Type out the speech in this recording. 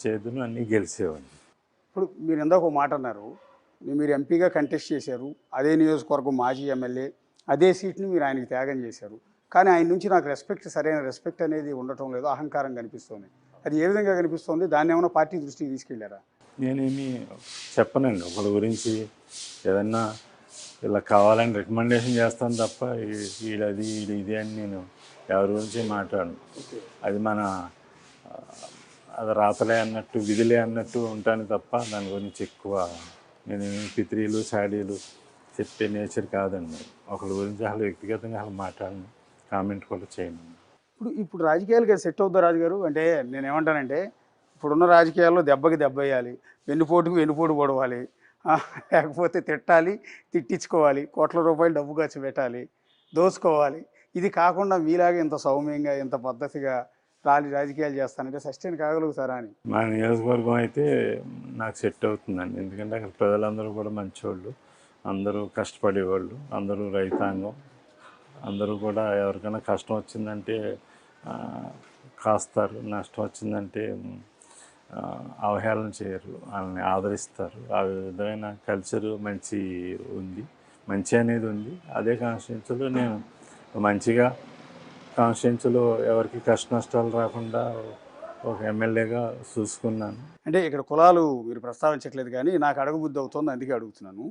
చేదును అన్నీ గెలిచేవాడిని. ఇప్పుడు మీరు ఇందాక ఒక మాట అన్నారు, మీరు ఎంపీగా కంటెస్ట్ చేశారు, అదే నియోజకవర్గం మాజీ ఎమ్మెల్యే, అదే సీట్ని మీరు ఆయనకి త్యాగం చేశారు. కానీ ఆయన నుంచి నాకు సరైన రెస్పెక్ట్ అనేది ఉండటం లేదు, అహంకారం కనిపిస్తుంది. అది ఏ విధంగా కనిపిస్తుంది? దాన్ని ఏమైనా పార్టీ దృష్టికి తీసుకెళ్లారా? నేనేమి చెప్పనండి ఒకళ్ళ గురించి. ఏదన్నా ఇలా కావాలని రికమెండేషన్ చేస్తాను తప్ప వీడది వీడు ఇది అని నేను ఎవరి గురించి మాట్లాడను. అది మన అది రాతలే అన్నట్టు విధులే అన్నట్టు ఉంటాను తప్ప దాని గురించి ఎక్కువ నేను పిత్రీలు షాడీలు చెప్పే నేచర్ కాదండి. ఒకళ్ళ గురించి అసలు వ్యక్తిగతంగా అసలు మాట్లాడను, కామెంట్ కూడా చేయను. ఇప్పుడు రాజకీయాలకి సెట్ అవుద్దా రాజుగారు? అంటే నేనేమంటానంటే, ఇప్పుడున్న రాజకీయాల్లో దెబ్బకి దెబ్బ వేయాలి, వెన్నుపోటుకు వెన్నుపోటు పొడవాలి, లేకపోతే తిట్టాలి, తిట్టించుకోవాలి, కోట్ల రూపాయలు డబ్బు ఖర్చు పెట్టాలి, దోచుకోవాలి. ఇది కాకుండా మీలాగా ఇంత సౌమ్యంగా ఇంత పద్ధతిగా రాజకీయాలు చేస్తానంటే సస్టైన్ కాగలుగుతారా అని. మా నియోజకవర్గం అయితే నాకు సెట్ అవుతుందండి. ఎందుకంటే అక్కడ ప్రజలందరూ కూడా మంచివాళ్ళు, అందరూ కష్టపడేవాళ్ళు, అందరూ రైతాంగం, అందరూ కూడా ఎవరికైనా కష్టం వచ్చిందంటే కాస్తారు, నష్టం వచ్చిందంటే అవహేళన చేయరు, వాళ్ళని ఆదరిస్తారు. ఆ విధమైన కల్చరు మంచి ఉంది, మంచి అనేది ఉంది. అదే కాన్స్టిట్యున్సీలో నేను మంచిగా కాన్స్టిట్యున్సీలో ఎవరికి కష్ట నష్టాలు రాకుండా ఒక ఎమ్మెల్యేగా చూసుకున్నాను. అంటే ఇక్కడ కులాలు మీరు ప్రస్తావించట్లేదు, కానీ నాకు అడగబుద్ధి అవుతుంది, అందుకే అడుగుతున్నాను.